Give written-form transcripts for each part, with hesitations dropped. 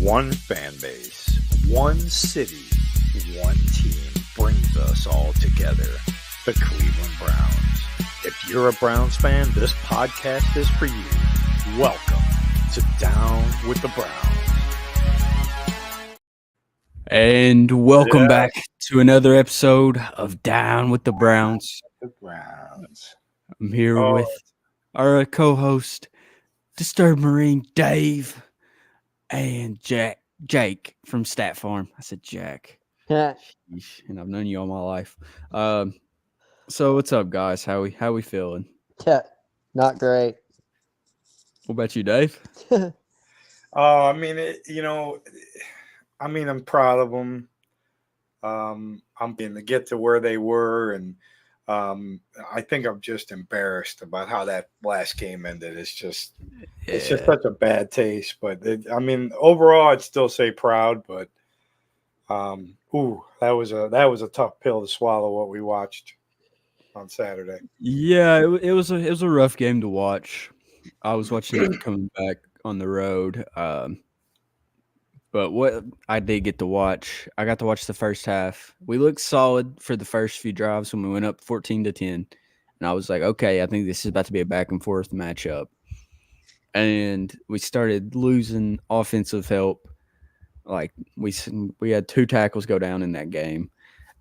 One fan base, one city, one team brings us all together. The Cleveland Browns. If you're a Browns fan, this podcast is for you. Welcome to Down with the Browns. And welcome back to another episode of Down with the Browns. I'm here with our co-host, Disturbed Marine Dave, and Jake from Stat Farm. I said Jack. And I've known you all my life. So what's up, guys? How we feeling? Not great. What about you, Dave? I'm proud of them. I'm going to get to where they were, and I think I'm just embarrassed about how that last game ended. It's just such a bad taste. But overall, I'd still say proud. But that was a tough pill to swallow. What we watched on Saturday. Yeah, it was a rough game to watch. I was watching it coming back on the road. But what I did get to watch, I got to watch the first half. We looked solid for the first few drives when we went up 14-10. And I was like, okay, I think this is about to be a back and forth matchup. And we started losing offensive help. Like we had 2 tackles go down in that game.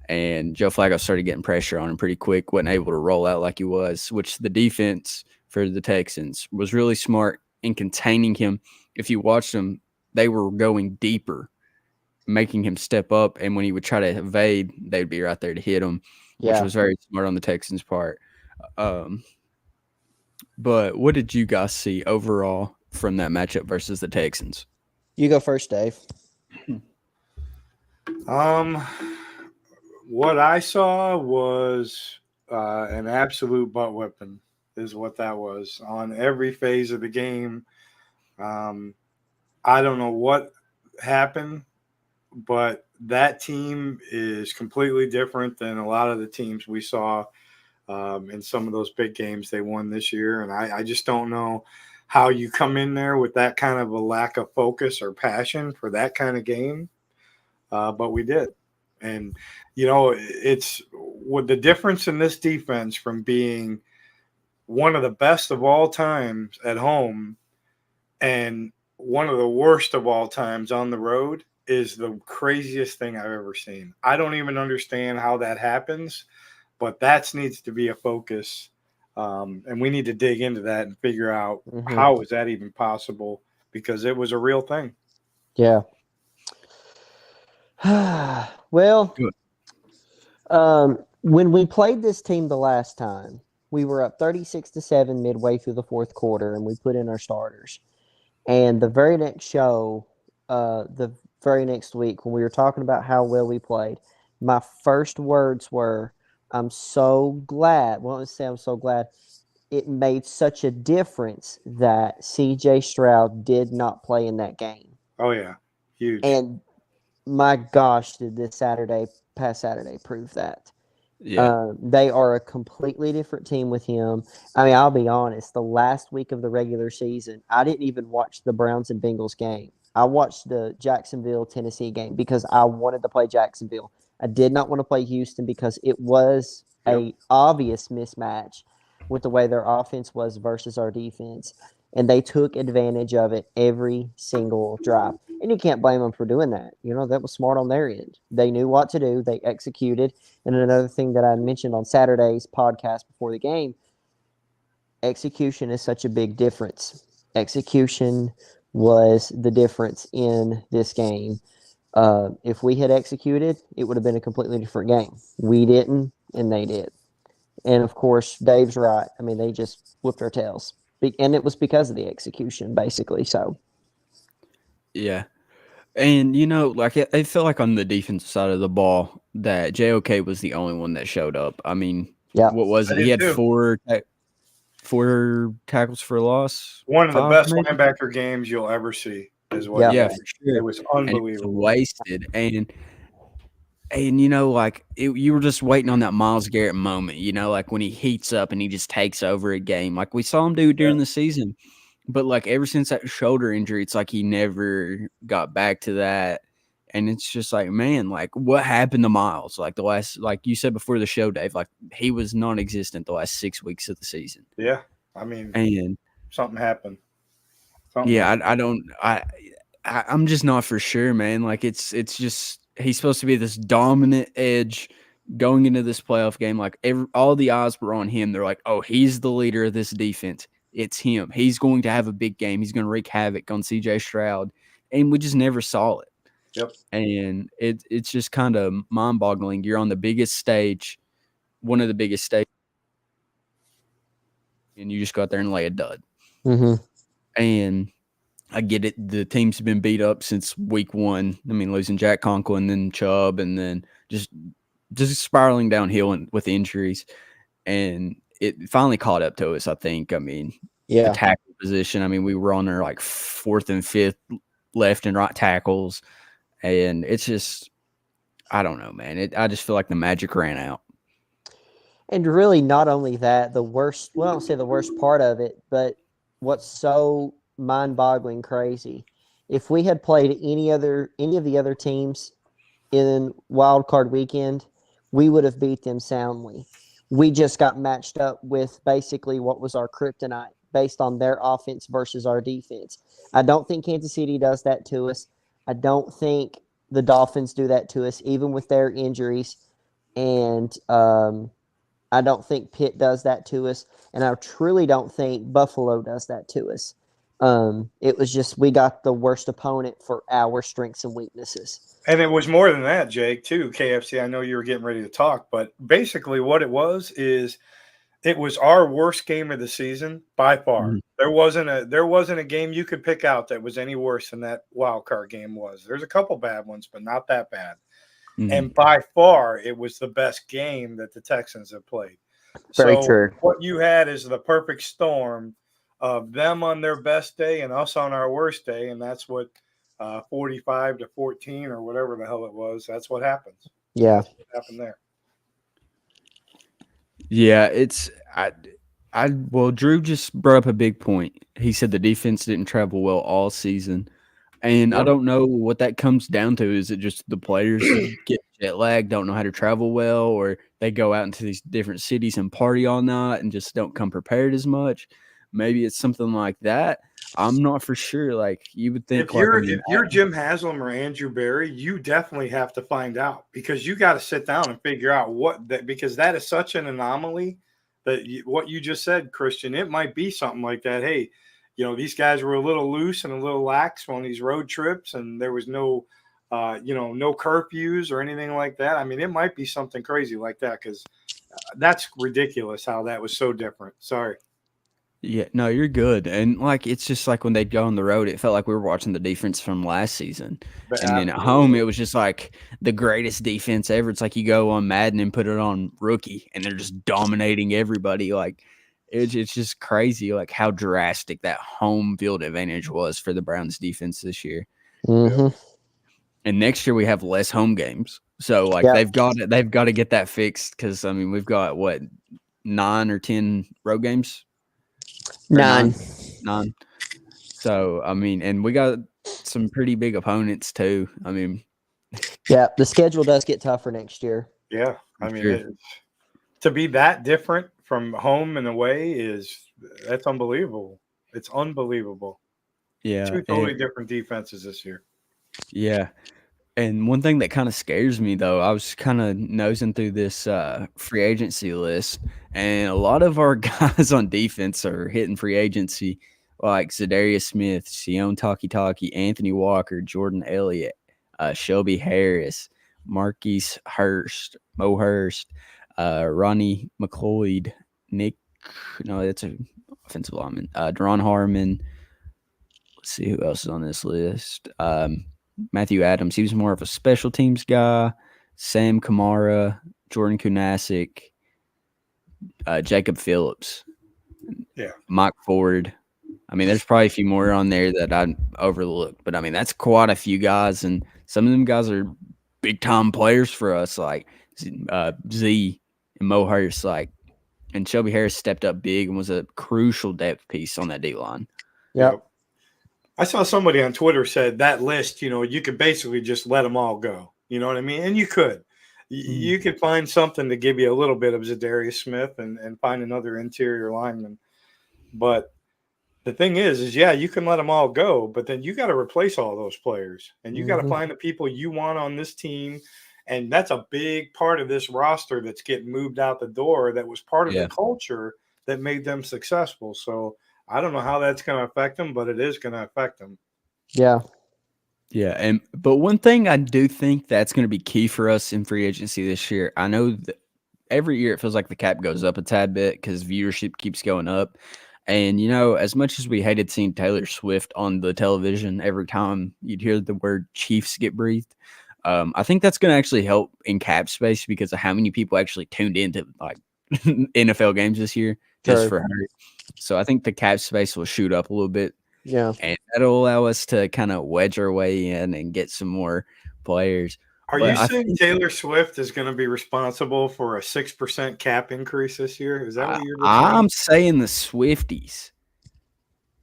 And Joe Flacco started getting pressure on him pretty quick, wasn't able to roll out like he was, which the defense for the Texans was really smart in containing him. If you watched them, they were going deeper, making him step up. And when he would try to evade, they'd be right there to hit him, which was very smart on the Texans' part. But what did you guys see overall from that matchup versus the Texans? You go first, Dave. What I saw was an absolute butt whipping is what that was on every phase of the game. I don't know what happened, but that team is completely different than a lot of the teams we saw in some of those big games they won this year. And I just don't know how you come in there with that kind of a lack of focus or passion for that kind of game. But we did. And, it's with the difference in this defense from being one of the best of all times at home and one of the worst of all times on the road is the craziest thing I've ever seen. I don't even understand how that happens, but that needs to be a focus. And we need to dig into that and figure out how is that even possible, because it was a real thing. Yeah. Well, when we played this team the last time, we were up 36-7 midway through the fourth quarter, and we put in our starters. And the very next show, the very next week, when we were talking about how well we played, my first words were, I'm so glad. Well, let's say I'm so glad it made such a difference that C.J. Stroud did not play in that game. Oh, yeah. Huge. And my gosh, did this past Saturday prove that. Yeah. They are a completely different team with him. I mean, I'll be honest, the last week of the regular season, I didn't even watch the Browns and Bengals game. I watched the Jacksonville-Tennessee game because I wanted to play Jacksonville. I did not want to play Houston because it was a obvious mismatch with the way their offense was versus our defense. And they took advantage of it every single drive. And you can't blame them for doing that. That was smart on their end. They knew what to do. They executed. And another thing that I mentioned on Saturday's podcast before the game, execution is such a big difference. Execution was the difference in this game. If we had executed, it would have been a completely different game. We didn't, and they did. And, of course, Dave's right. I mean, they just whipped our tails. And it was because of the execution, basically. So, yeah. And, I felt like on the defensive side of the ball that JOK was the only one that showed up. I mean, what was it? He had 4 tackles for a loss. One of the best linebacker games you'll ever see is what for sure. It was unbelievable. And it was wasted. And you were just waiting on that Myles Garrett moment, like when he heats up and he just takes over a game, like we saw him do during the season. But like ever since that shoulder injury, it's like he never got back to that. And it's just like, man, like what happened to Miles? Like the last, like you said before the show, Dave, like he was non-existent the last 6 weeks of the season. Yeah, I mean, And something happened. I'm just not for sure, man. Like it's just he's supposed to be this dominant edge going into this playoff game. Like all the eyes were on him. They're like, oh, he's the leader of this defense. It's him. He's going to have a big game. He's going to wreak havoc on CJ Stroud, and we just never saw it. Yep. And it's just kind of mind-boggling. You're on the biggest stage, one of the biggest stages, and you just go out there and lay a dud. Mm-hmm. And I get it. The team's been beat up since week 1. I mean, losing Jack Conklin, then Chubb, and then just spiraling downhill with injuries. And it finally caught up to us, I think. I mean, Yeah. the tackle position. I mean, we were on there like 4th and 5th left and right tackles. And it's just, I don't know, man. I just feel like the magic ran out. And really, not only that, I don't say the worst part of it, but what's so mind-boggling crazy, if we had played any of the other teams in Wildcard weekend, we would have beat them soundly. We just got matched up with basically what was our kryptonite based on their offense versus our defense. I don't think Kansas City does that to us. I don't think the Dolphins do that to us, even with their injuries. And I don't think Pitt does that to us. And I truly don't think Buffalo does that to us. It was just we got the worst opponent for our strengths and weaknesses. And it was more than that, Jake, too, KFC. I know you were getting ready to talk, but basically what it was is it was our worst game of the season by far. Mm-hmm. There wasn't a game you could pick out that was any worse than that wild card game was. There's a couple bad ones, but not that bad. Mm-hmm. And by far, it was the best game that the Texans have played. Very true. What you had is the perfect storm of them on their best day and us on our worst day, and that's what 45-14 or whatever the hell it was. That's what happens. Yeah, that's what happened there. Yeah, well, Drew just brought up a big point. He said the defense didn't travel well all season. And I don't know what that comes down to. Is it just the players get jet lagged, don't know how to travel well, or they go out into these different cities and party all night and just don't come prepared as much? Maybe it's something like that. I'm not for sure. Like you would think, if you're Jim Haslam or Andrew Berry, you definitely have to find out, because you got to sit down and figure out because that is such an anomaly that what you just said, Christian, it might be something like that. Hey, these guys were a little loose and a little lax on these road trips, and there was no curfews or anything like that. I mean, it might be something crazy like that, because that's ridiculous how that was so different. Sorry. Yeah, no, you're good. And it's just like when they'd go on the road, it felt like we were watching the defense from last season. And then at home, it was just like the greatest defense ever. It's like you go on Madden and put it on rookie, and they're just dominating everybody. Like it's just crazy, like how drastic that home field advantage was for the Browns defense this year. Mm-hmm. And next year we have less home games, so they've got to get that fixed, because I mean we've got 9 or 10 road games. 9. So, I mean, and we got some pretty big opponents too. I mean, yeah, the schedule does get tougher next year. Yeah. I mean, to be that different from home and away that's unbelievable. It's unbelievable. Yeah. 2 totally different defenses this year. Yeah. And one thing that kind of scares me, though, I was kind of nosing through this free agency list, and a lot of our guys on defense are hitting free agency, like Zadarius Smith, Sion Takitaki, Anthony Walker, Jordan Elliott, Shelby Harris, Marquise Hurst, Mo Hurst, Ronnie McLeod, that's an offensive lineman, Deron Harmon. Let's see who else is on this list. Matthew Adams, he was more of a special teams guy. Sam Kamara, Jordan Kunasik, Jacob Phillips, Mike Ford. I mean, there's probably a few more on there that I overlooked, but I mean, that's quite a few guys, and some of them guys are big time players for us, like Z and Mo Hurst, and Shelby Harris stepped up big and was a crucial depth piece on that D line. Yep. I saw somebody on Twitter said that list, you could basically just let them all go. You know what I mean? And you could. You could find something to give you a little bit of Zadarius Smith and find another interior lineman. But the thing is you can let them all go, but then you got to replace all those players. And you got to find the people you want on this team. And that's a big part of this roster that's getting moved out the door that was part of the culture that made them successful. So I don't know how that's going to affect them, but it is going to affect them. Yeah. Yeah, but one thing I do think that's going to be key for us in free agency this year, I know that every year it feels like the cap goes up a tad bit because viewership keeps going up. And, as much as we hated seeing Taylor Swift on the television every time you'd hear the word Chiefs get breathed, I think that's going to actually help in cap space because of how many people actually tuned into like NFL games this year just for her. So I think the cap space will shoot up a little bit. Yeah. And that'll allow us to kind of wedge our way in and get some more players. Are you saying Taylor Swift is going to be responsible for a 6% cap increase this year? Is that what you're saying? I'm saying the Swifties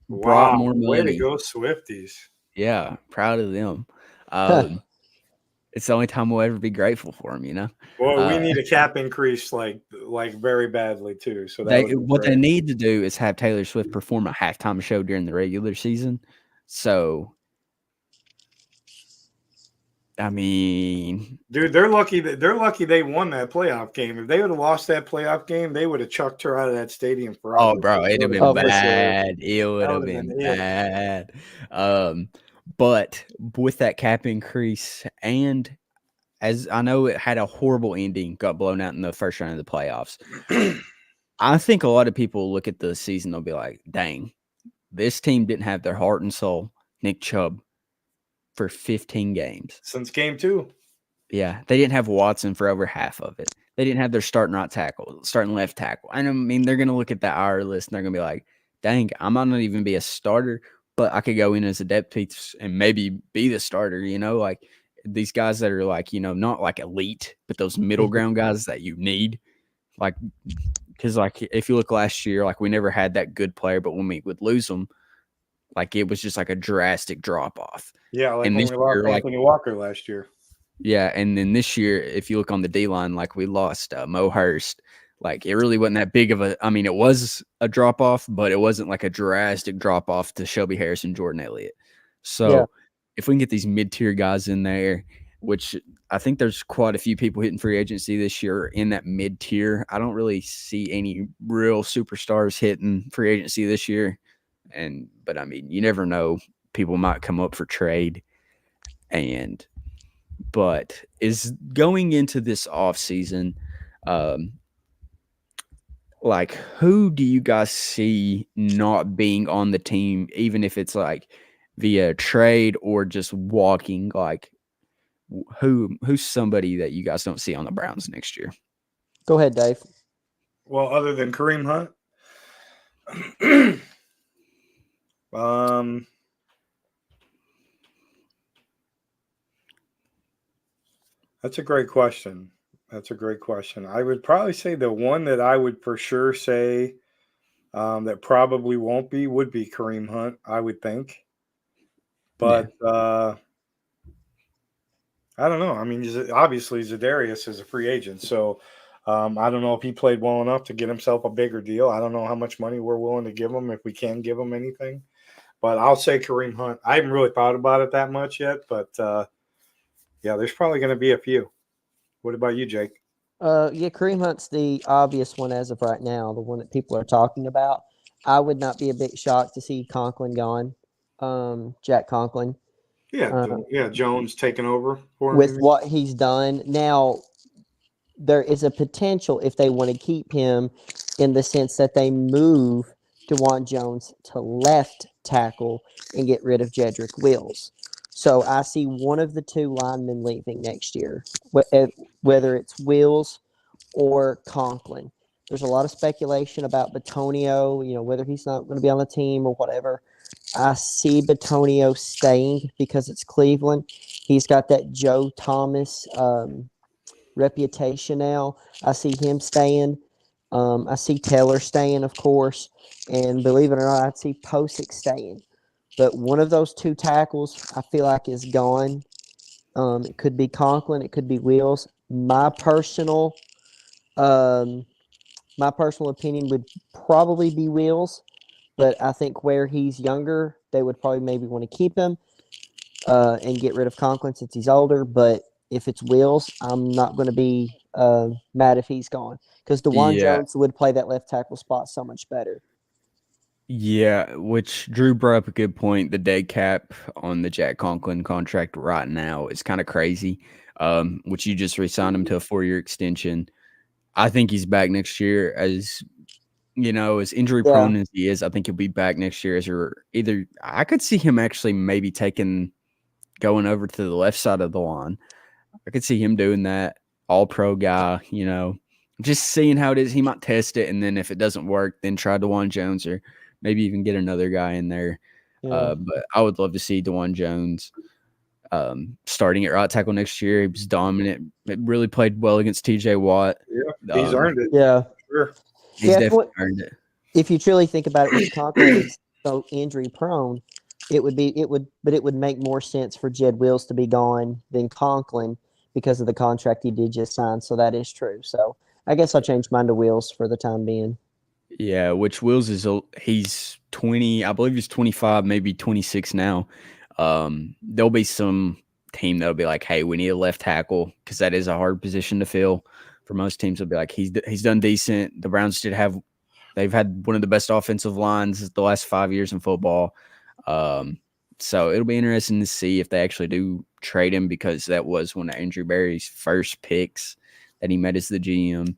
brought more money. Way to go, Swifties. Yeah, proud of them. It's the only time we'll ever be grateful for them, Well, we need a cap increase like very badly too. So what they need to do is have Taylor Swift perform a halftime show during the regular season. So, I mean, dude, they're lucky they won that playoff game. If they would have lost that playoff game, they would have chucked her out of that stadium forever. Oh, bro, it'd have been bad. It would have been bad. But with that cap increase, and as I know it had a horrible ending, got blown out in the first round of the playoffs. I think a lot of people look at the season, they'll be like, dang, this team didn't have their heart and soul, Nick Chubb, for 15 games. Since game 2. Yeah, they didn't have Watson for over half of it. They didn't have their starting left tackle. And I mean, they're going to look at the IR list and they're going to be like, dang, I might not even be a starter, but I could go in as a depth piece and maybe be the starter, like these guys that are like, not like elite, but those middle ground guys that you need. Like, because like if you look last year, like we never had that good player, but when we would lose them, like it was just like a drastic drop off. Yeah, like when we lost Anthony Walker last year. Yeah, and then this year, if you look on the D line, like we lost Mo Hurst. Like it really wasn't that big of a. I mean, it was a drop off, but it wasn't like a drastic drop off to Shelby Harris and Jordan Elliott. So if we can get these mid tier guys in there, which I think there's quite a few people hitting free agency this year in that mid tier. I don't really see any real superstars hitting free agency this year, but I mean, you never know. People might come up for trade, but is going into this offseason, like who do you guys see not being on the team, even if it's like via trade or just walking? Like who's somebody that you guys don't see on the Browns next year? Go ahead, Dave. Well, other than Kareem Hunt, that's a great question. I would probably say the one that I would for sure say that probably would be Kareem Hunt, I would think. But I don't know. I mean, obviously Zadarius is a free agent, so I don't know if he played well enough to get himself a bigger deal. I don't know how much money we're willing to give him, if we can give him anything. But I'll say Kareem Hunt. I haven't really thought about it that much yet, but yeah, there's probably going to be a few. What about you, Jake? Kareem Hunt's the obvious one as of right now, the one that people are talking about. I would not be a bit shocked to see Conklin gone, Jack Conklin. Yeah, Jones taking over for him. With what he's done. Now, there is a potential if they want to keep him in the sense that they move DeJuan Jones to left tackle and get rid of Jedrick Wills. So I see one of the two linemen leaving next year, whether it's Wills or Conklin. There's a lot of speculation about Bitonio, whether he's not going to be on the team or whatever. I see Bitonio staying because it's Cleveland. He's got that Joe Thomas reputation now. I see him staying. I see Taylor staying, of course, and believe it or not, I'd see Posick staying. But one of those two tackles, I feel like, is gone. It could be Conklin, it could be Wills. Um, my personal opinion would probably be Wills, but I think where he's younger, they would probably maybe want to keep him and get rid of Conklin since he's older. But if it's Wills, I'm not going to be mad if he's gone because DeJuan Yeah. Jones would play that left tackle spot so much better. Yeah, which Drew brought up a good point. The dead cap on the Jack Conklin contract right now is kind of crazy, which you just re-signed him to a 4-year extension. I think he's back next year as as injury prone as he is. I think he'll be back next year either. I could see him actually maybe going over to the left side of the line. I could see him doing that. All pro guy, just seeing how it is. He might test it, and then if it doesn't work, then try DeJuan Jones or maybe even get another guy in there. Yeah. But I would love to see DeJuan Jones starting at right tackle next year. He was dominant. It really played well against TJ Watt. Yeah, he's earned it. Yeah. Sure. He's definitely earned it. If you truly think about it, with Conklin being so injury prone, it would make more sense for Jed Wills to be gone than Conklin because of the contract he did just sign. So that is true. So I guess I'll change mine to Wills for the time being. Yeah, which Wills he's 20, I believe he's 25, maybe 26 now. There'll be some team that'll be like, hey, we need a left tackle because that is a hard position to fill. For most teams, they'll be like, he's done decent. The Browns they've had one of the best offensive lines the last 5 years in football. So it'll be interesting to see if they actually do trade him because that was one of Andrew Berry's first picks that he met as the GM.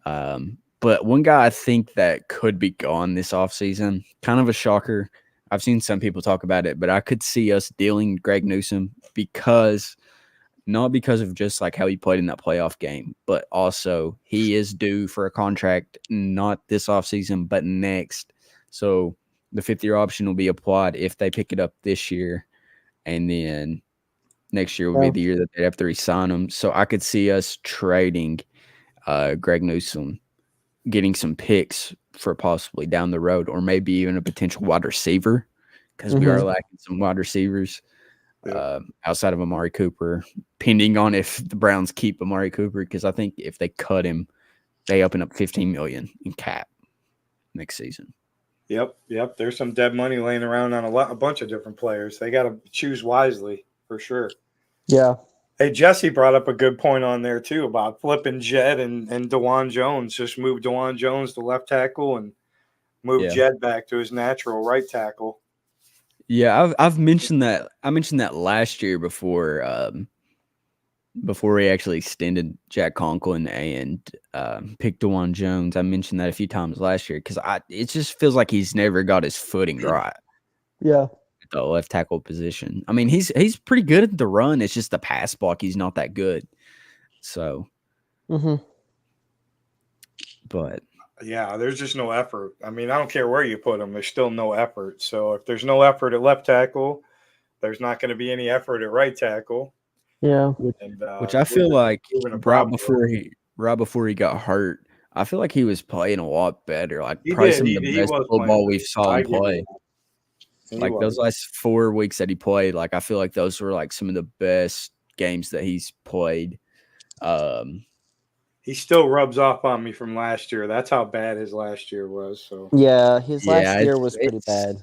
But one guy I think that could be gone this offseason, kind of a shocker. I've seen some people talk about it, but I could see us dealing Greg Newsome not because of just like how he played in that playoff game, but also he is due for a contract, not this offseason, but next. So the 5th-year option will be applied if they pick it up this year, and then next year will be the year that they have to re-sign him. So I could see us trading Greg Newsome, getting some picks for possibly down the road, or maybe even a potential wide receiver because we are lacking some wide receivers outside of Amari Cooper, pending on if the Browns keep Amari Cooper, because I think if they cut him, they open up $15 million in cap next season. Yep. There's some dead money laying around on a bunch of different players. They got to choose wisely for sure. Yeah. Hey, Jesse brought up a good point on there too about flipping Jed and DeJuan Jones. Just move DeJuan Jones to left tackle and move Jed back to his natural right tackle. Yeah, I've mentioned that. I mentioned that last year before we actually extended Jack Conklin and picked DeJuan Jones. I mentioned that a few times last year because it just feels like he's never got his footing right. Yeah. At the left tackle position. I mean, he's pretty good at the run. It's just the pass block. He's not that good. So. But. Yeah, there's just no effort. I mean, I don't care where you put him. There's still no effort. So if there's no effort at left tackle, there's not going to be any effort at right tackle. Yeah. Which I feel like right before he got hurt, I feel like he was playing a lot better. Like probably some of the best football we saw him play. Like those last 4 weeks that he played, like I feel like those were like some of the best games that he's played. He still rubs off on me from last year. That's how bad his last year was. So yeah, his last year was pretty bad.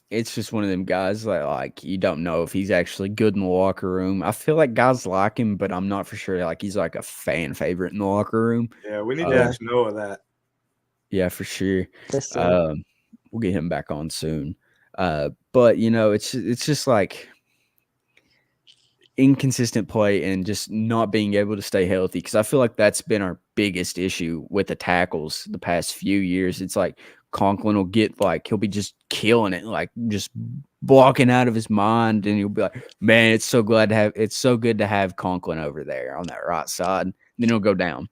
It's just one of them guys that like you don't know if he's actually good in the locker room. I feel like guys like him, but I'm not for sure. Like he's like a fan favorite in the locker room. Yeah, we need to ask Noah that. Yeah, for sure. We'll get him back on soon. But it's just like inconsistent play and just not being able to stay healthy, because I feel like that's been our biggest issue with the tackles the past few years. It's like Conklin will get he'll be just killing it, like just blocking out of his mind, and he'll be like, man, it's so good to have Conklin over there on that right side. And then he'll go down.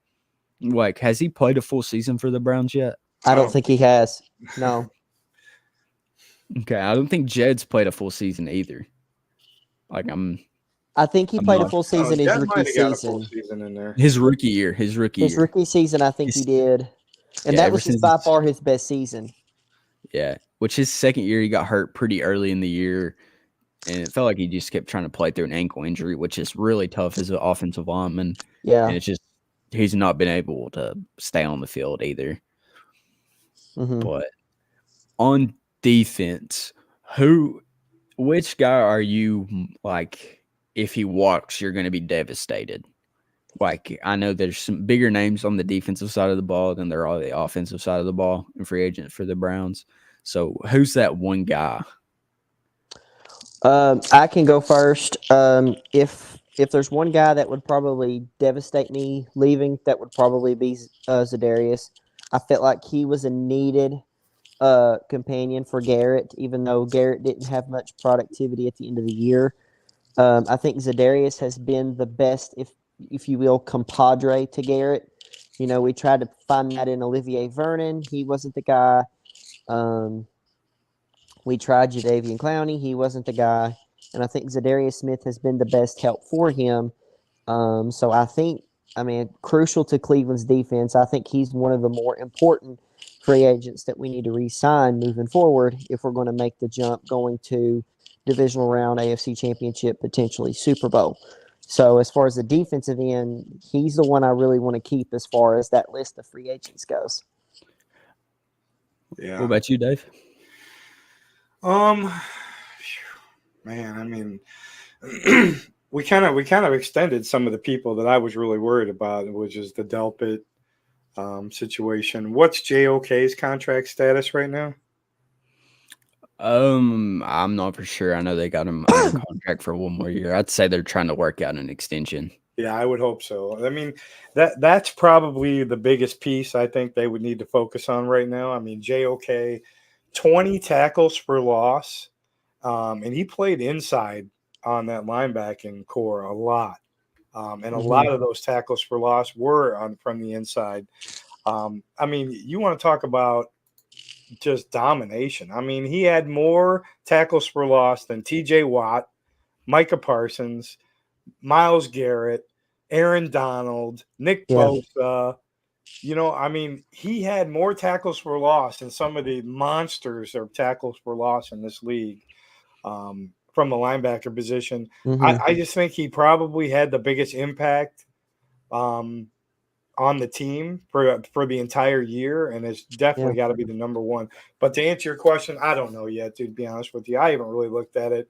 Like, has he played a full season for the Browns yet? I don't think he has. No. Okay, I don't think Jed's played a full season either. Like, I think he I'm played a not full sure. season his Jet rookie might have got a full season. season in there. His rookie year. His rookie His year. rookie season, I think he He's- did. And Yeah, that ever was just since by his- far his best season. Yeah, which his second year he got hurt pretty early in the year, and it felt like he just kept trying to play through an ankle injury, which is really tough as an offensive lineman. Yeah. And it's just he's not been able to stay on the field either. Mm-hmm. But on defense, which guy are you like? If he walks, you're going to be devastated. Like I know there's some bigger names on the defensive side of the ball than there are the offensive side of the ball and free agent for the Browns. So who's that one guy? I can go first. If there's one guy that would probably devastate me leaving, that would probably be Zadarius. I felt like he was a needed companion for Garrett, even though Garrett didn't have much productivity at the end of the year. I think Zadarius has been the best, if you will, compadre to Garrett. You know, we tried to find that in Olivier Vernon. He wasn't the guy. We tried Jadeveon Clowney. He wasn't the guy. And I think Zadarius Smith has been the best help for him. So I think, crucial to Cleveland's defense. I think he's one of the more important free agents that we need to re-sign moving forward if we're going to make the jump going to divisional round, AFC Championship, potentially Super Bowl. So as far as the defensive end, he's the one I really want to keep as far as that list of free agents goes. Yeah. What about you, Dave? Man, I mean, we kind of extended some of the people that I was really worried about, which is the Delpit situation. What's JOK's contract status right now? I'm not for sure. I know they got him under contract for one more year. I'd say they're trying to work out an extension. Yeah, I would hope so. I mean, that's probably the biggest piece I think they would need to focus on right now. I mean, JOK, 20 tackles for loss, and he played inside on that linebacking core a lot. And a lot of those tackles for loss were from the inside. I mean, you want to talk about just domination. I mean, he had more tackles for loss than TJ Watt, Micah Parsons, Myles Garrett, Aaron Donald, Nick Bosa. You know, I mean, he had more tackles for loss than some of the monsters of tackles for loss in this league from the linebacker position. I just think he probably had the biggest impact on the team for the entire year, and it's definitely got to be the number one. But to answer your question, I don't know yet, to be honest with you. I haven't really looked at it.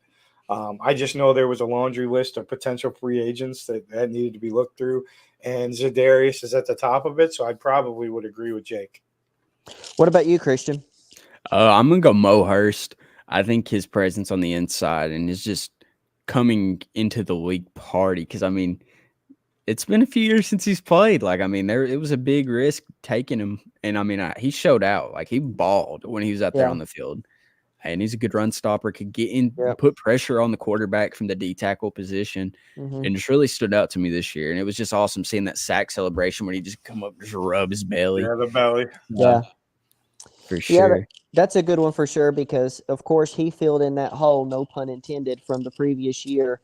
I just know there was a laundry list of potential free agents that needed to be looked through, and Zadarius is at the top of it, so I probably would agree with Jake. What about you, Christian? I'm going to go Mo Hurst. I think his presence on the inside and is just coming into the league party because, I mean, it's been a few years since he's played. Like, I mean, it was a big risk taking him. And, I mean, he showed out. Like, he balled when he was out there on the field. And he's a good run stopper, could get in, put pressure on the quarterback from the D tackle position. And just really stood out to me this year. And it was just awesome seeing that sack celebration when he just come up and just rub his belly. Yeah, the belly. For sure. Yeah, that's a good one for sure because, of course, he filled in that hole, no pun intended, from the previous year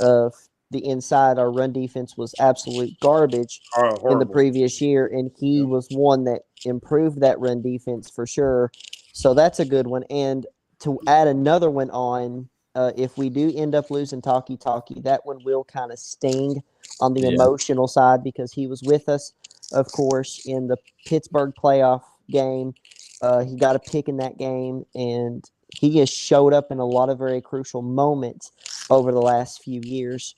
of the inside. Our run defense was absolute garbage in the previous year, and he was one that improved that run defense for sure. So that's a good one. And to add another one on, if we do end up losing Talkie, that one will kind of sting on the emotional side because he was with us, of course, in the Pittsburgh playoff game. He got a pick in that game, and he has showed up in a lot of very crucial moments over the last few years.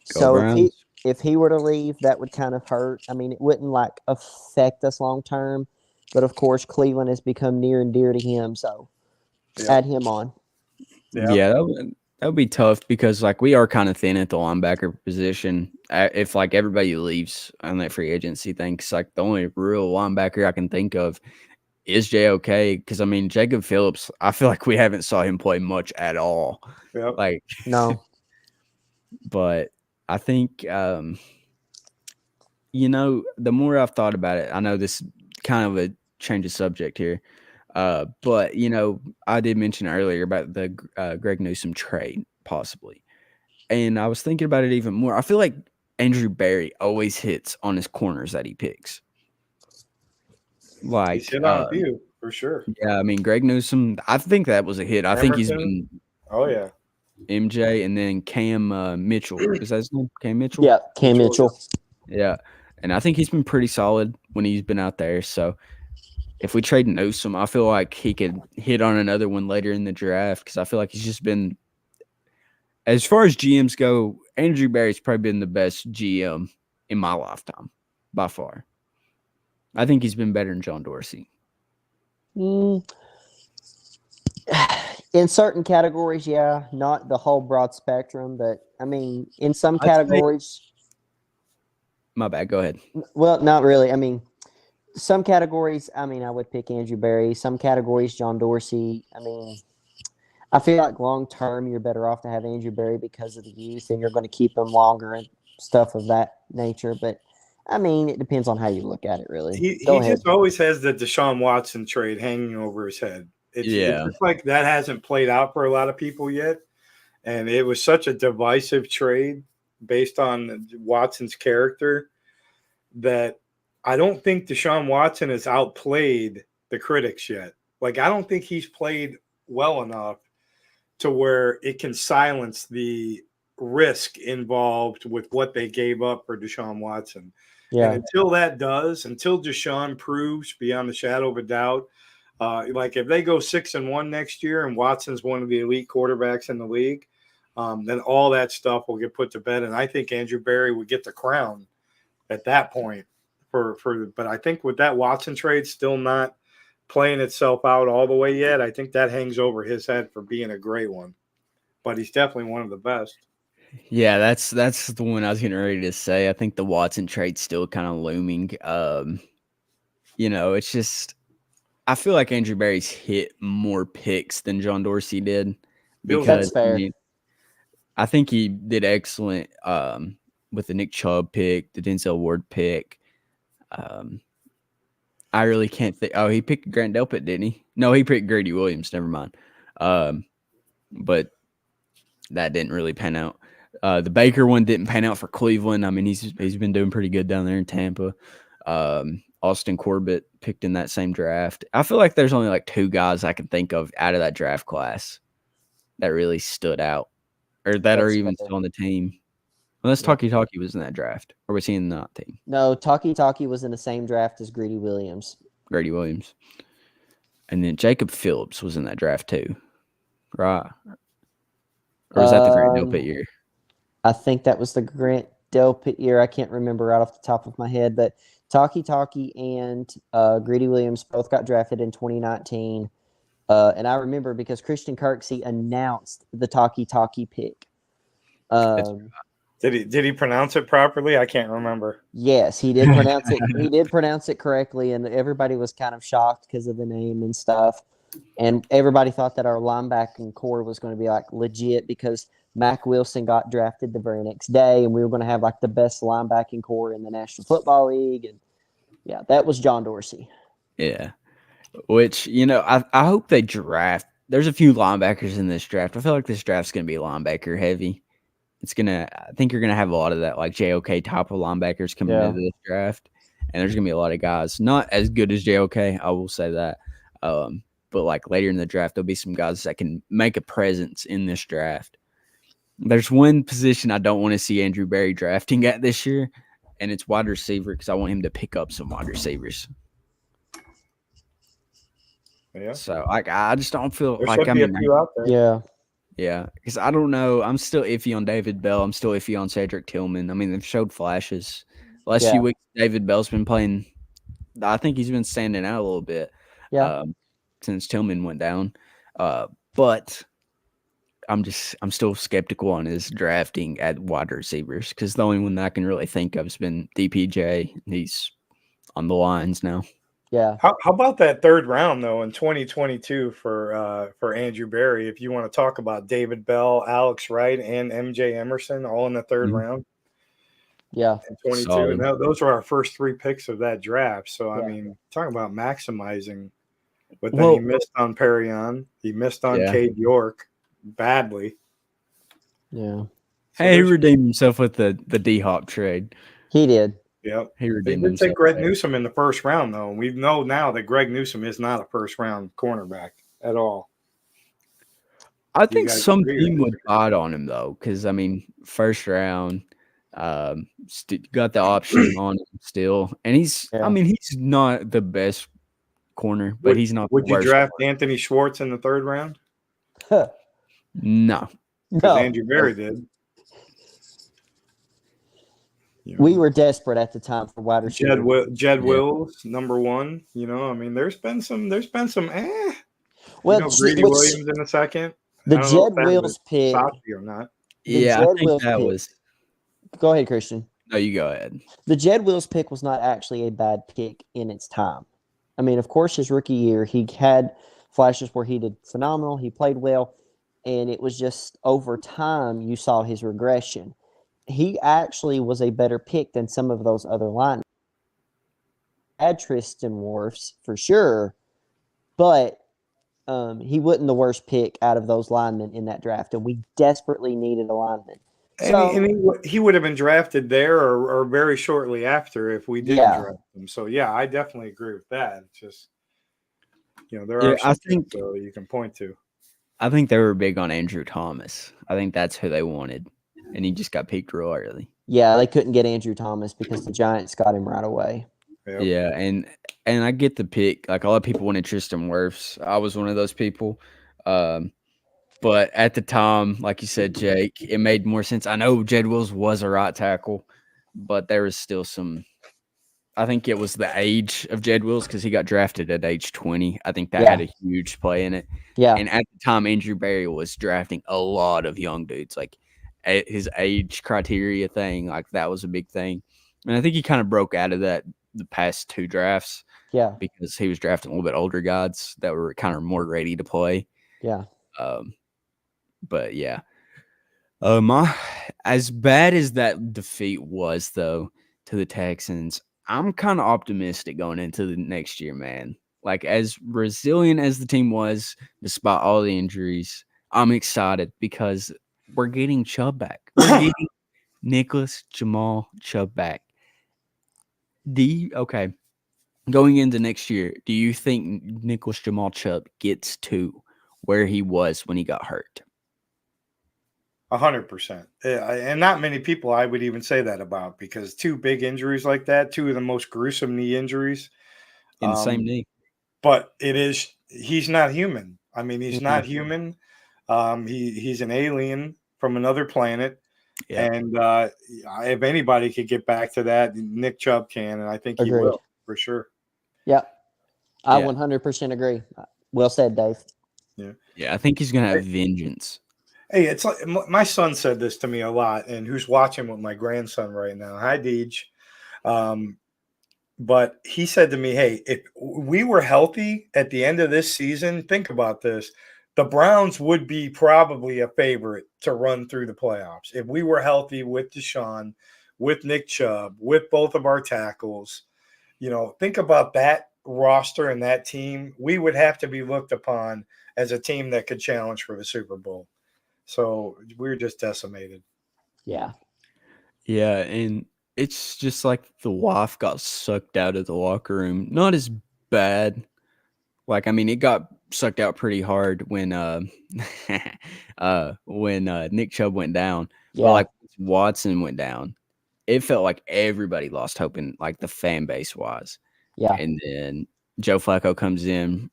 So if he were to leave, that would kind of hurt. I mean, it wouldn't like affect us long term, but of course, Cleveland has become near and dear to him. So add him on. Yeah, that would be tough because like we are kind of thin at the linebacker position. If like everybody leaves on that free agency thing, because like the only real linebacker I can think of is JOK. Because I mean, Jacob Phillips, I feel like we haven't saw him play much at all. Like no, but I think you know, the more I've thought about it, I know this is kind of a change of subject here. But you know, I did mention earlier about the Greg Newsome trade, possibly. and I was thinking about it even more. I feel like Andrew Berry always hits on his corners that he picks. He's hit on a few for sure. Yeah, I mean Greg Newsome. I think that was a hit. I think he's been. Oh yeah. MJ and then Cam Mitchell. Is that his name? Cam Mitchell? Yeah, Cam Mitchell. Yeah. And I think he's been pretty solid when he's been out there. So if we trade Newsome, I feel like he could hit on another one later in the draft because I feel like he's just been – as far as GMs go, Andrew Berry's probably been the best GM in my lifetime by far. I think he's been better than John Dorsey. In certain categories, yeah, not the whole broad spectrum, but I mean, in some categories. My bad. Go ahead. Well, not really. I mean, some categories, I would pick Andrew Berry. Some categories, John Dorsey. I mean, I feel like long term, you're better off to have Andrew Berry because of the youth, and you're going to keep him longer and stuff of that nature. But I mean, it depends on how you look at it, really. He just always has the Deshaun Watson trade hanging over his head. It's just like that hasn't played out for a lot of people yet. And it was such a divisive trade based on Watson's character that I don't think Deshaun Watson has outplayed the critics yet. Like, I don't think he's played well enough to where it can silence the risk involved with what they gave up for Deshaun Watson. Yeah. And until Deshaun proves beyond the shadow of a doubt, like if they go 6-1 next year and Watson's one of the elite quarterbacks in the league, then all that stuff will get put to bed. And I think Andrew Berry would get the crown at that point but I think with that Watson trade still not playing itself out all the way yet, I think that hangs over his head for being a great one. But he's definitely one of the best. Yeah, that's the one I was getting ready to say. I think the Watson trade's still kind of looming. It's just I feel like Andrew Berry's hit more picks than John Dorsey did. Because that's fair. I think he did excellent with the Nick Chubb pick, the Denzel Ward pick. I really can't think. Oh, he picked Grant Delpit, didn't he? No, he picked Grady Williams. Never mind. But that didn't really pan out. The Baker one didn't pan out for Cleveland. I mean, he's been doing pretty good down there in Tampa. Austin Corbett picked in that same draft. I feel like there's only like two guys I can think of out of that draft class that really stood out or that are even still on the team. Unless Talkie was in that draft. Or was he in that team? No, Talkie was in the same draft as Grady Williams. And then Jacob Phillips was in that draft too. Right. Or was that the Grant Delpit year? I think that was the Grant Delpit year. I can't remember right off the top of my head, but Talkie and Grady Williams both got drafted in 2019. And I remember because Christian Kirksey announced the Talkie pick. Did he pronounce it properly? I can't remember. Yes, he did pronounce it. He did pronounce it correctly, and everybody was kind of shocked because of the name and stuff. And everybody thought that our linebacking core was going to be like legit because Mac Wilson got drafted the very next day, and we were going to have like the best linebacking core in the National Football League. And yeah, that was John Dorsey. Yeah, which I hope they draft. There's a few linebackers in this draft. I feel like this draft's going to be linebacker heavy. I think you're gonna have a lot of that like JOK type of linebackers coming into this draft, and there's gonna be a lot of guys not as good as JOK. I will say that, but like later in the draft, there'll be some guys that can make a presence in this draft. There's one position I don't want to see Andrew Berry drafting at this year, and it's wide receiver because I want him to pick up some wide receivers. Yeah. So I just don't feel there like I'm in. Out there. Yeah. Yeah, because I don't know. I'm still iffy on David Bell. I'm still iffy on Cedric Tillman. I mean, they've showed flashes. Last few weeks, David Bell's been playing. I think he's been standing out a little bit. Yeah. Since Tillman went down, but I'm still skeptical on his drafting at wide receivers because the only one that I can really think of has been DPJ. He's on the Lions now. Yeah. How about that third round though in 2022 for Andrew Berry? If you want to talk about David Bell, Alex Wright, and MJ Emerson all in the third round. Yeah. In 22, solid. And those were our first three picks of that draft. So I mean, talking about maximizing. But then he missed on Perrion. He missed on Cade York badly. Yeah. So Hey, he redeemed himself with the D-Hop trade. He did. Yep. He They redeemed did take himself. Greg there. Newsome in the first round, though. We know now that Greg Newsome is not a first-round cornerback at all. I think guys some agree team with would bite on him though, because I mean, first round, got the option on him still, and he's. Yeah. I mean, he's not the best corner, but he's not. Would the you worst draft corner. Anthony Schwartz in the third round? No. Because No. Andrew Berry did. You know, We were desperate at the time for wide receiver. Jed Yeah. Wills, number one. You know, I mean, there's been some. Well, Greedy Williams in the second. the I don't know if Jed that Wills was pick. Sashi or not. Yeah, I Jed think Wills that pick. was. Go ahead, Christian. No, you go ahead. The Jed Wills pick was not actually a bad pick in its time. I mean, of course, his rookie year, he had flashes where he did phenomenal. He played well, and it was just over time you saw his regression. He actually was a better pick than some of those other linemen. Had Tristan Wirfs for sure, but he wasn't the worst pick out of those linemen in that draft, and we desperately needed a lineman. He would have been drafted there or very shortly after if we didn't draft him. So, yeah, I definitely agree with that. It's just, there are some things you can point to. I think they were big on Andrew Thomas. I think that's who they wanted, and he just got picked real early. Yeah, they couldn't get Andrew Thomas because the Giants got him right away. Yep. Yeah, and I get the pick. Like, a lot of people wanted Tristan Wirfs. I was one of those people. But at the time, like you said, Jake, it made more sense. I know Jed Wills was a right tackle, but there was still some – I think it was the age of Jed Wills because he got drafted at age 20. I think that had a huge play in it. Yeah. And at the time, Andrew Berry was drafting a lot of young dudes. Like, his age criteria thing, like, that was a big thing. And I think he kind of broke out of that the past two drafts. Yeah. Because he was drafting a little bit older guys that were kind of more ready to play. Yeah. But yeah, as bad as that defeat was, though, to the Texans, I'm kind of optimistic going into the next year, man. Like, as resilient as the team was, despite all the injuries, I'm excited because we're getting Chubb back. We're getting Nicholas Jamal Chubb back. Okay, going into next year, do you think Nicholas Jamal Chubb gets to where he was when he got hurt? 100%. And not many people I would even say that about because two big injuries like that, two of the most gruesome knee injuries. In the same knee. But he's not human. I mean, he's not human. He's an alien from another planet. Yeah. And if anybody could get back to that, Nick Chubb can, and I think he will for sure. Yeah. I 100% agree. Well said, Dave. Yeah, I think he's going to have vengeance. Hey, it's like my son said this to me a lot, and who's watching with my grandson right now. Hi, Deej. But he said to me, hey, if we were healthy at the end of this season, think about this. The Browns would be probably a favorite to run through the playoffs. If we were healthy with Deshaun, with Nick Chubb, with both of our tackles, think about that roster and that team. We would have to be looked upon as a team that could challenge for the Super Bowl. So we're just decimated. Yeah. Yeah, and it's just like the wife got sucked out of the locker room. Not as bad. Like, I mean, it got sucked out pretty hard when Nick Chubb went down. Yeah. But like Watson went down, it felt like everybody lost hope in like the fan base wise. Yeah. And then Joe Flacco comes in,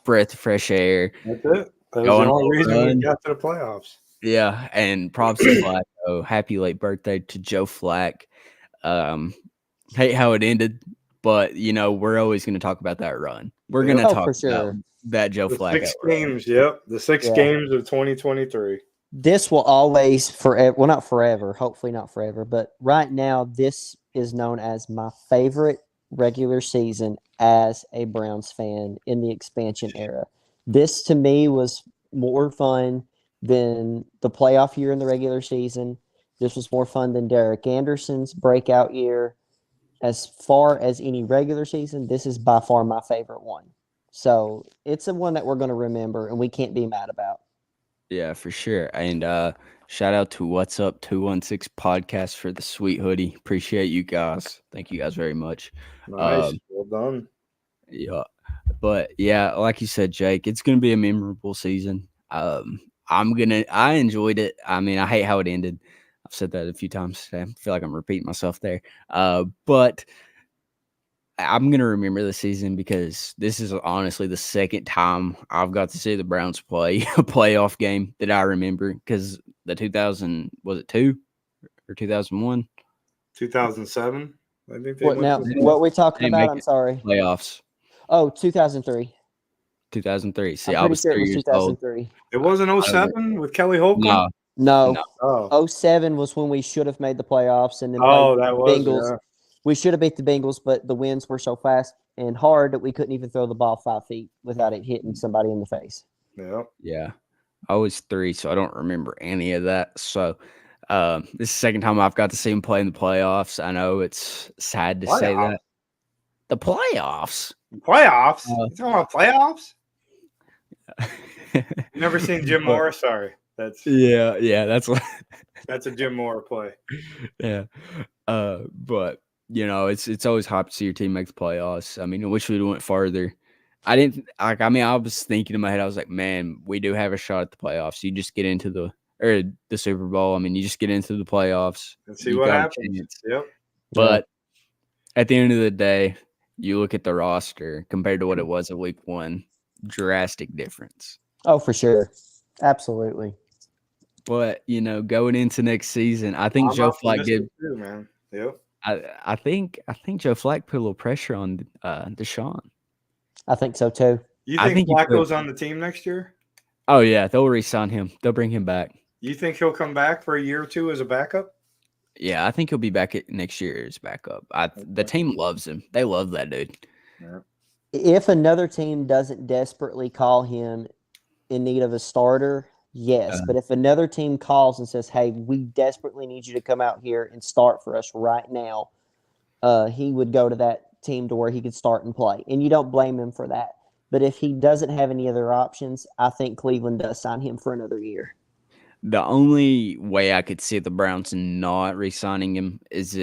breath of fresh air. That's it. That was the only reason we got to the playoffs. Yeah, and props to Flacco. Happy late birthday to Joe Flack. Hate how it ended, but we're always going to talk about that run. We're going to talk about that Joe Flacco. 6 games, the 6 games of 2023. This will always forever. Well, not forever. Hopefully, not forever. But right now, this is known as my favorite regular season as a Browns fan in the expansion era. This to me was more fun than the playoff year in the regular season. This was more fun than Derek Anderson's breakout year. As far as any regular season, this is by far my favorite one. So it's a one that we're going to remember and we can't be mad about. Yeah, for sure. And shout out to What's Up 216 podcast for the sweet hoodie. Appreciate you guys. Thank you guys very much. Nice. Well done. Yeah. But yeah, like you said, Jake, it's gonna be a memorable season. I enjoyed it. I mean, I hate how it ended. I've said that a few times today. I feel like I'm repeating myself there. But I'm gonna remember the season because this is honestly the second time I've got to see the Browns play a playoff game that I remember. Because the 2000 was it 2 or 2001? 2007. I think they What went now? to What we're talking They about? make I'm it sorry. playoffs. Oh, 2003. 2003. See, I'm I pretty was sure it 3 was years old. 2003. It wasn't I don't 07 with Kelly Holcomb? No, No, no. Oh. 07 was when we should have made the playoffs and then played Oh, the that was, Bengals. yeah. We should have beat the Bengals, but the winds were so fast and hard that we couldn't even throw the ball 5 feet without it hitting somebody in the face. Yeah. Yeah. I was 3, so I don't remember any of that. So this is the second time I've got to see him play in the playoffs. I know it's sad to say Playoffs? that. The playoffs. Playoffs? Uh, You talking about playoffs? You never seen Jim Moore? Sorry. That's that's what a Jim Moore play. yeah. But you know, it's always hot to see your team make the playoffs. I mean, I wish we'd went farther. I didn't like. I mean, I was thinking in my head, I was like, man, we do have a shot at the playoffs. You just get into the Super Bowl. I mean, you just get into the playoffs And see you what got a happens. chance. Yep. But at the end of the day, you look at the roster compared to what it was at week 1, drastic difference. Oh, for sure. Absolutely. But you know, going into next season, I think I'm Joe Flacco optimistic did. too, man. Yep. I think Joe Flacco put a little pressure on Deshaun. I think so too. You I think think he could. Flacco's on the team next year? Oh yeah, they'll re-sign him. They'll bring him back. You think he'll come back for a year or two as a backup? Yeah, I think he'll be back next year as backup. The team loves him. They love that dude. Yeah. If another team doesn't desperately call him in need of a starter, yes. But if another team calls and says, hey, we desperately need you to come out here and start for us right now, he would go to that team to where he could start and play. And you don't blame him for that. But if he doesn't have any other options, I think Cleveland does sign him for another year. The only way I could see the Browns not re-signing him is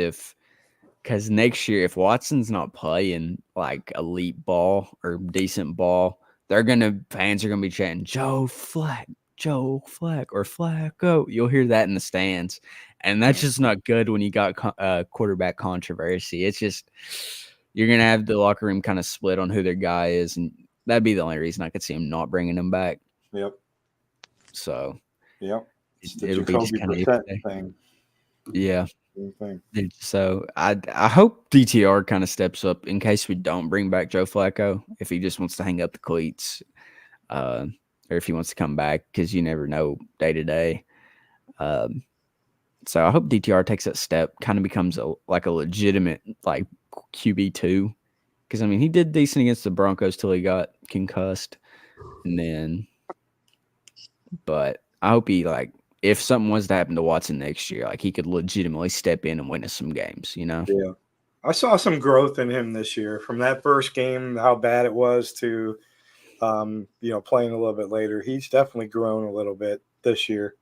because next year, if Watson's not playing like elite ball or decent ball, fans are gonna be chanting Joe Flack, or Flacco. You'll hear that in the stands, and that's just not good when you got quarterback controversy. It's just you're gonna have the locker room kind of split on who their guy is, and that'd be the only reason I could see him not bringing him back. Yep. So, yep. It'll be just kind of thing. Yeah. Thing. So I hope DTR kind of steps up in case we don't bring back Joe Flacco, if he just wants to hang up the cleats, or if he wants to come back, because you never know day to day. So I hope DTR takes that step, kind of becomes a legitimate like QB2, because I mean he did decent against the Broncos till he got concussed, and then. But I hope he if something was to happen to Watson next year, he could legitimately step in and win us some games, you know? Yeah. I saw some growth in him this year from that first game, how bad it was to, playing a little bit later. He's definitely grown a little bit this year.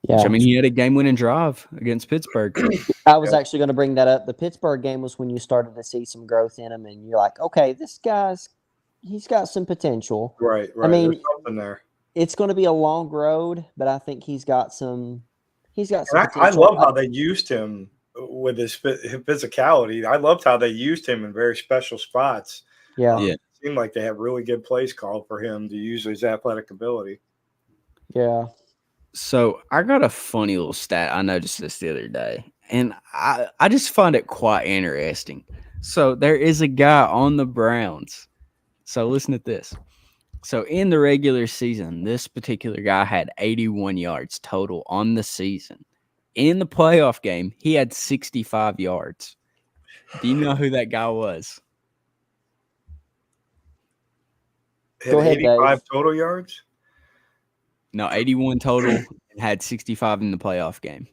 Yeah. I mean, he had a game-winning drive against Pittsburgh. I was actually going to bring that up. The Pittsburgh game was when you started to see some growth in him, and you're like, okay, he's got some potential. Right. I mean, there's something there. It's going to be a long road, but I think he's got some potential. I love how they used him with his physicality. I loved how they used him in very special spots. Yeah. It seemed like they had really good plays called for him to use his athletic ability. Yeah. So I got a funny little stat. I noticed this the other day, and I just find it quite interesting. So there is a guy on the Browns. So listen to this. So in the regular season, this particular guy had 81 yards total on the season. In the playoff game, he had 65 yards. Do you know who that guy was? Go ahead, 85 Dave. total yards? No, 81 total and had 65 in the playoff game.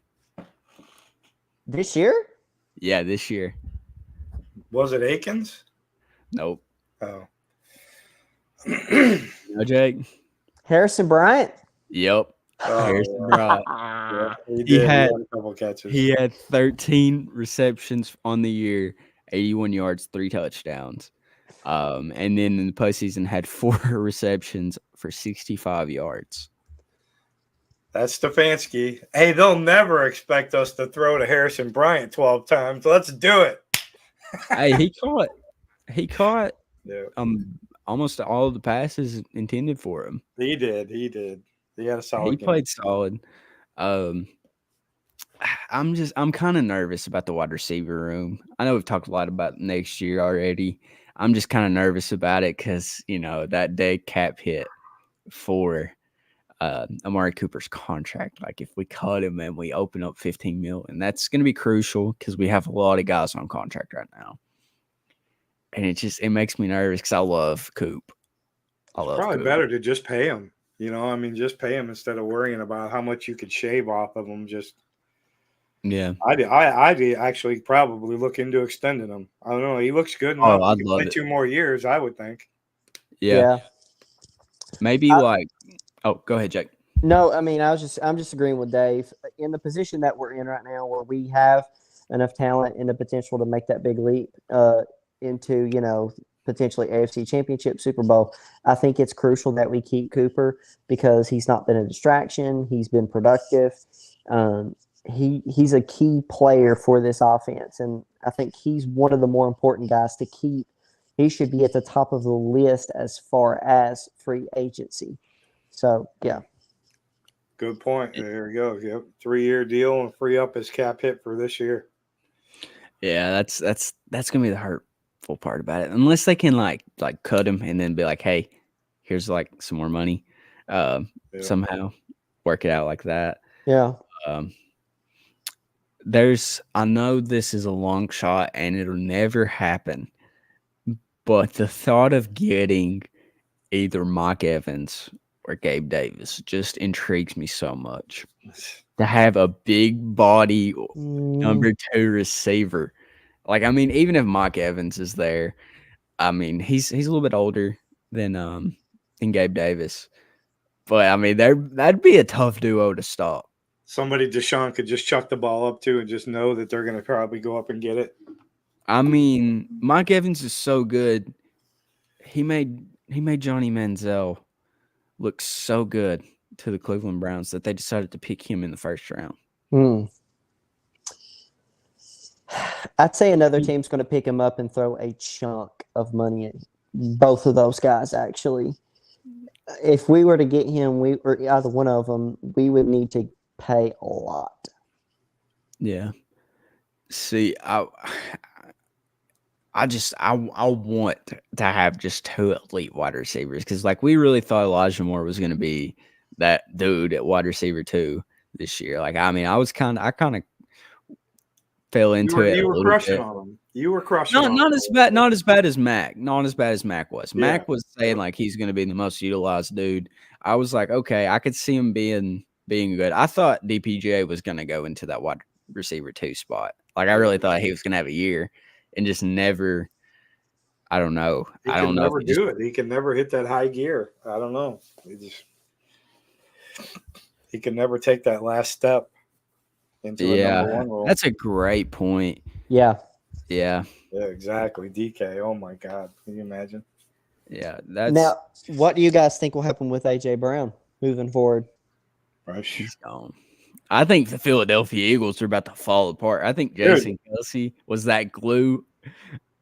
This year? Yeah, this year. Was it Akins? Nope. Oh. No, Jake? Harrison Bryant? Yep. Oh, Harrison yeah. Bryant. Yeah, he He did. He had had a couple catches. he had 13 receptions on the year, 81 yards, 3 touchdowns. And then in the postseason had 4 receptions for 65 yards. That's Stefanski. Hey, they'll never expect us to throw to Harrison Bryant 12 times. Let's do it. Hey, he caught Yeah, almost all of the passes intended for him. he did. He did. He had a solid He game. played solid. I'm kind of nervous about the wide receiver room. I know we've talked a lot about next year already. I'm just kind of nervous about it because, that day cap hit for Amari Cooper's contract. Like, if we cut him and we open up $15 million, that's going to be crucial because we have a lot of guys on contract right now. And it makes me nervous because I love Coop. Probably better to just pay him. Just pay him instead of worrying about how much you could shave off of him. Yeah. I'd actually probably look into extending him. I don't know. He looks good enough. I'd He love play it. 2 more years, I would think. Yeah. Maybe go ahead, Jake. No, I mean, I'm just agreeing with Dave. In the position that we're in right now, where we have enough talent and the potential to make that big leap into, potentially AFC Championship, Super Bowl, I think it's crucial that we keep Cooper because he's not been a distraction. He's been productive. He's a key player for this offense, and I think he's one of the more important guys to keep. He should be at the top of the list as far as free agency. So, yeah. Good point. There we go. Yep. 3-year deal and free up his cap hit for this year. Yeah, that's gonna be the hurtful part about it. Unless they can like cut him and then be like, hey, here's like some more money. Somehow work it out like that. Yeah. I know this is a long shot and it'll never happen, but the thought of getting either Mike Evans or Gabe Davis just intrigues me so much. To have a big body number 2 receiver. Like, even if Mike Evans is there, he's a little bit older than Gabe Davis. But that'd be a tough duo to stop. Somebody Deshaun could just chuck the ball up to and just know that they're going to probably go up and get it. Mike Evans is so good. He made Johnny Manziel look so good to the Cleveland Browns that they decided to pick him in the first round. I'd say another team's going to pick him up and throw a chunk of money at both of those guys, actually. If we were to get him, or either one of them, we would need to pay a lot. Yeah. See, I want to have just 2 elite wide receivers because, we really thought Elijah Moore was going to be that dude at wide receiver 2 this year. I kind of fell into it. You were crushing on him. You were crushing. Not as bad as Mac. Not as bad as Mac was. Yeah. Mac was saying he's going to be the most utilized dude. I was like, okay, I could see him being good. I thought DPJ was going to go into that wide receiver 2 spot. I really thought he was going to have a year and just never. I don't know. He can never do it. He can never hit that high gear. I don't know. He can never take that last step into a number 1 role. That's a great point. Yeah. Yeah, exactly. DK. Oh my God. Can you imagine? Yeah. Now, what do you guys think will happen with AJ Brown moving forward? He's gone. I think the Philadelphia Eagles are about to fall apart. I think Jason Kelce was that glue,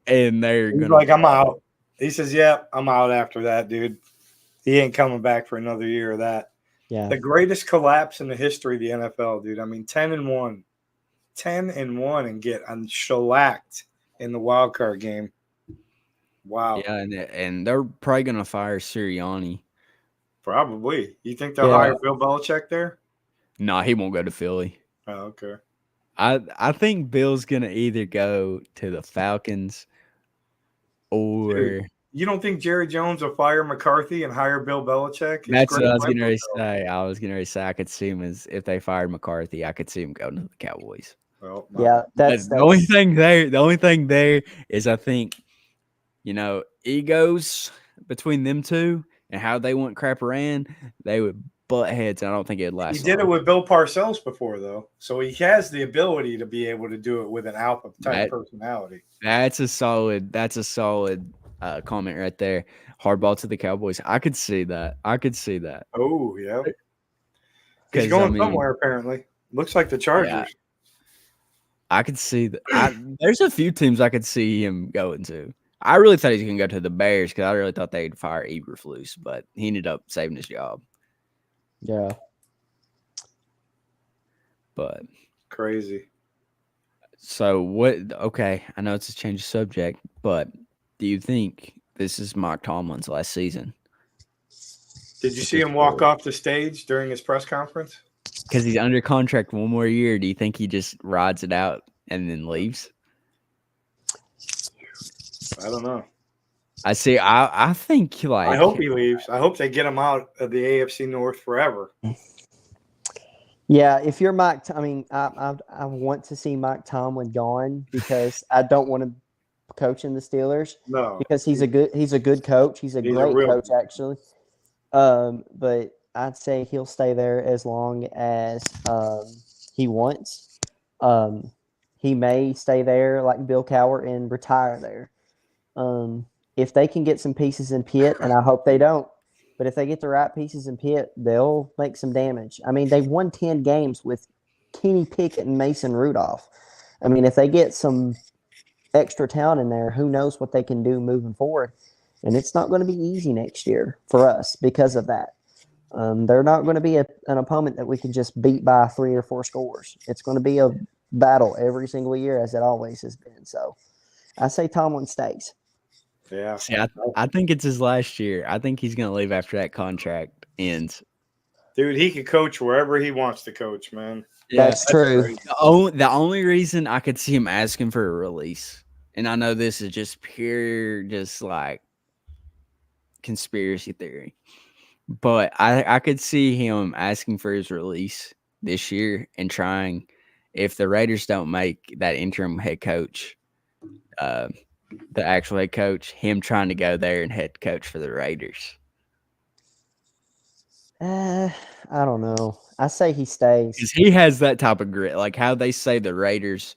and they're going to I'm out. He says, yeah, I'm out after that, dude. He ain't coming back for another year of that. Yeah. The greatest collapse in the history of the NFL, dude. 10-1. 10-1 and get shellacked in the wild card game. Wow. Yeah, and they're probably going to fire Sirianni. Probably. You think they'll hire Bill Belichick there? No, he won't go to Philly. Oh, okay. I think Bill's going to either go to the Falcons or... Dude, you don't think Jerry Jones will fire McCarthy and hire Bill Belichick? That's what I was going to say. I could see him as if they fired McCarthy, I could see him going to the Cowboys. Well, yeah, that's the only thing there. The only thing there is, I think, egos between them two and how they want crap ran. They would butt heads, and I don't think it'd last. He did it with Bill Parcells before, though, so he has the ability to be able to do it with an alpha type personality. That's a solid comment right there. Hardball to the Cowboys. I could see that. Oh, yeah. He's going somewhere, apparently. Looks like the Chargers. Yeah, I could see that. There's a few teams I could see him going to. I really thought he was going to go to the Bears because I really thought they'd fire Eberflus, but he ended up saving his job. Yeah. But crazy. So what? Okay, I know it's a change of subject, but do you think this is Mike Tomlin's last season? Did you see him walk off the stage during his press conference? Because he's under contract one more year. Do you think he just rides it out and then leaves? I don't know. I see. I think I hope he leaves. I hope they get him out of the AFC North forever. Yeah, if you're Mike, I want to see Mike Tomlin gone because I don't want to coach in the Steelers. No, because he's a good coach. He's a great coach, actually. But I'd say he'll stay there as long as he wants. He may stay there like Bill Cowher and retire there. If they can get some pieces in Pitt, and I hope they don't, but if they get the right pieces in Pitt, they'll make some damage. I mean, they've won 10 games with Kenny Pickett and Mason Rudolph. I mean, if they get some extra talent in there, who knows what they can do moving forward. And it's not going to be easy next year for us because of that. They're not going to be an opponent that we can just beat by 3 or 4 scores. It's going to be a battle every single year, as it always has been. So I say Tomlin stays. Yeah. See, I think it's his last year. I think he's going to leave after that contract ends. Dude, he can coach wherever he wants to coach, man. Yeah, that's true. The only reason I could see him asking for a release, and I know this is just pure, just like conspiracy theory, but I could see him asking for his release this year and trying, if the Raiders don't make that interim head coach, the actual head coach, him trying to go there and head coach for the Raiders. I don't know. I say he stays. Because he has that type of grit. Like how they say the Raiders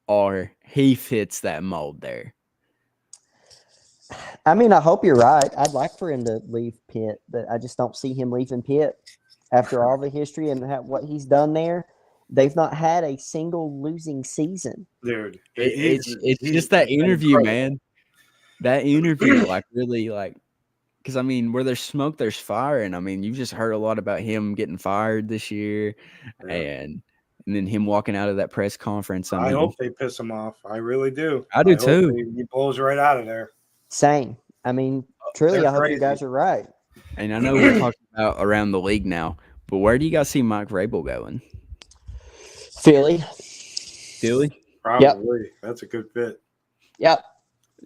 are, he fits that mold there. I mean, I hope you're right. I'd like for him to leave Pitt, but I just don't see him leaving Pitt after all the history and what he's done there. They've not had a single losing season. Dude, it's just that interview, man. That interview, like, really, like, because, I mean, where there's smoke, there's fire. And, I mean, you've just heard a lot about him getting fired this year and then him walking out of that press conference. I hope they piss him off. I really do. I do, too. He blows right out of there. Same. I mean, truly, I hope you guys are right. And I know we're talking about around the league now, but where do you guys see Mike Vrabel going? Philly. Probably. Yep. That's a good fit. Yep.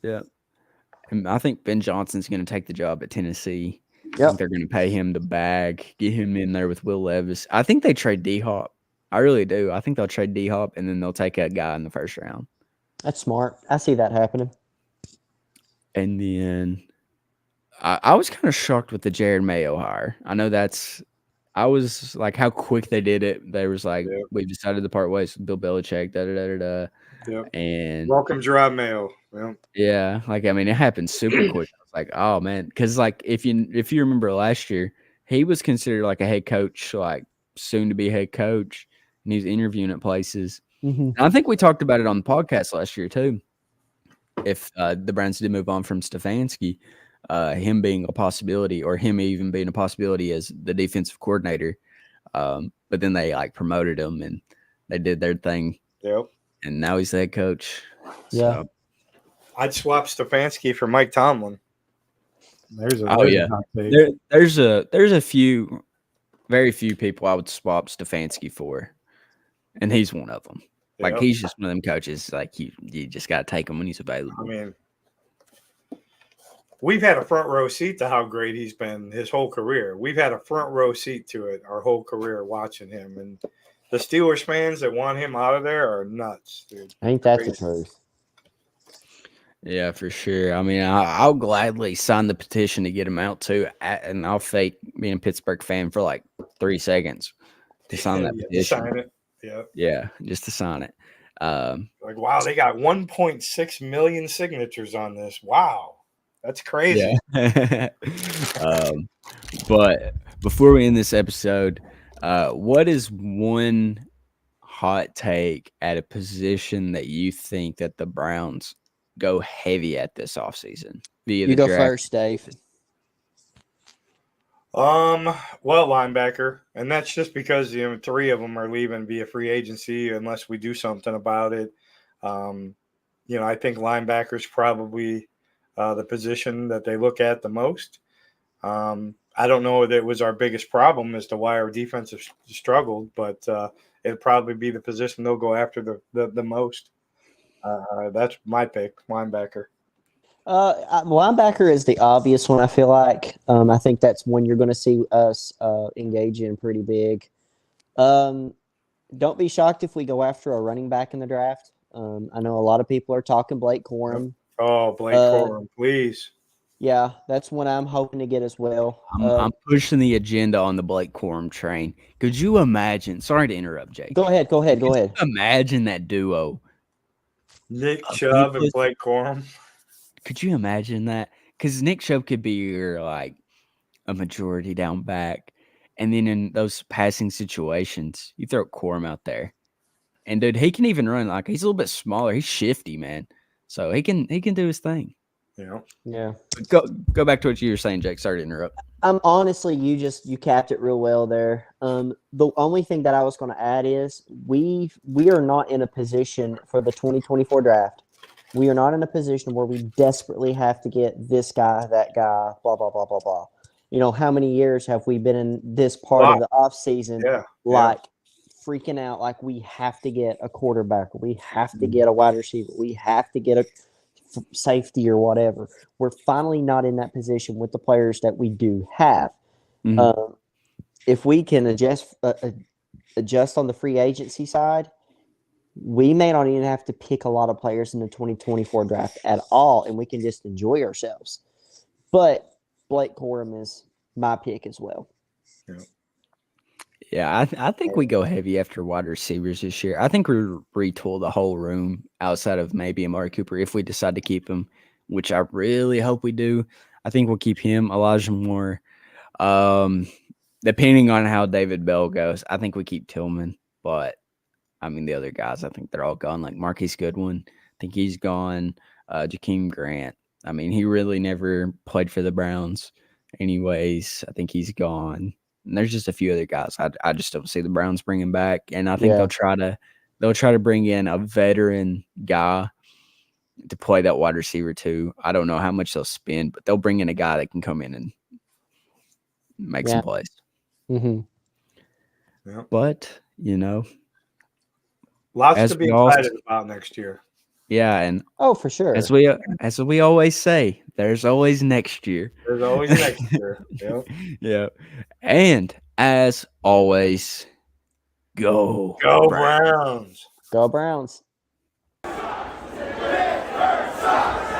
Yeah. And I think Ben Johnson's going to take the job at Tennessee. Yep. I think they're going to pay him the bag, get him in there with Will Levis. I think they trade D-Hop. I really do. I think they'll trade D-Hop, and then they'll take a guy in the first round. That's smart. I see that happening. And then I was kind of shocked with the Jared Mayo hire. I was like, how quick they did it. They was like, we decided to part ways with Bill Belichick, da-da-da-da-da. Yep. And welcome, Gerard Mayo. Yep. Yeah, like, I mean, it happened super quick. I was like, oh, man. Because, like, if you remember last year, he was considered like a head coach, like, soon to be head coach, and he was interviewing at places. Mm-hmm. And I think we talked about it on the podcast last year, too. If the Browns did move on from Stefanski, him being a possibility, or him even being a possibility as the defensive coordinator. But then they like promoted him and they did their thing. Yep. And now he's the head coach. Yeah. So. I'd swap Stefanski for Mike Tomlin. There's a there's a few, very few people I would swap Stefanski for, and he's one of them. Like, he's just one of them coaches. Like, you just got to take him when he's available. I mean, we've had a front row seat to how great he's been his whole career. We've had a front row seat to it our whole career watching him. And the Steelers fans that want him out of there are nuts, dude. Ain't that the truth? Yeah, for sure. I mean, I'll gladly sign the petition to get him out too, and I'll fake being a Pittsburgh fan for like 3 seconds to sign that Yeah, to petition. sign it. Yeah. Yeah, just to sign it. Like, wow, they got 1.6 million signatures on this. Wow. That's crazy. Yeah. But before we end this episode, what is one hot take at a position that you think that the Browns go heavy at this offseason via You the go draft? first, Dave. Well, linebacker, and that's just because 3 of them are leaving via free agency unless we do something about it. I think linebacker's probably the position that they look at the most. I don't know that it was our biggest problem as to why our defense has struggled, but it'd probably be the position they'll go after the most. That's my pick, linebacker. Linebacker is the obvious one, I feel like. I think that's when you're going to see us engage in pretty big. Don't be shocked if we go after a running back in the draft. I know a lot of people are talking Blake Corum. Oh, Blake Corum, please. Yeah, that's one I'm hoping to get as well. I'm pushing the agenda on the Blake Corum train. Could you imagine? Sorry to interrupt, Jake. Go ahead. Could you imagine that duo? Nick Chubb and Blake Corum. Could you imagine that? Because Nick Chubb could be your like a majority down back, and then in those passing situations, you throw Corum out there, and dude, he can even run. Like he's a little bit smaller. He's shifty, man. So he can do his thing. Yeah. Go back to what you were saying, Jake. Sorry to interrupt. Honestly, you capped it real well there. The only thing that I was going to add is we are not in a position for the 2024 draft. We are not in a position where we desperately have to get this guy, that guy, blah blah blah blah blah. How many years have we been in this part of the offseason freaking out like we have to get a quarterback, we have to get a wide receiver, we have to get a safety or whatever. We're finally not in that position with the players that we do have. Mm-hmm. If we can adjust on the free agency side, we may not even have to pick a lot of players in the 2024 draft at all, and we can just enjoy ourselves. But Blake Corum is my pick as well. Yeah, I think we go heavy after wide receivers this year. I think we retool the whole room outside of maybe Amari Cooper if we decide to keep him, which I really hope we do. I think we'll keep him, Elijah Moore. Depending on how David Bell goes, I think we keep Tillman. But, I mean, the other guys, I think they're all gone. Like Marquise Goodwin, I think he's gone. Jakeem Grant, I mean, he really never played for the Browns anyways. I think he's gone. And there's just a few other guys I just don't see the Browns bringing back, and I think they'll try to bring in a veteran guy to play that wide receiver too. I don't know how much they'll spend, but they'll bring in a guy that can come in and make some plays. Mm-hmm. Yeah. But lots to be excited about next year. Yeah, and for sure. As we always say, there's always next year. There's always next year. Yep. Yeah. And as always, go Browns. Go Browns.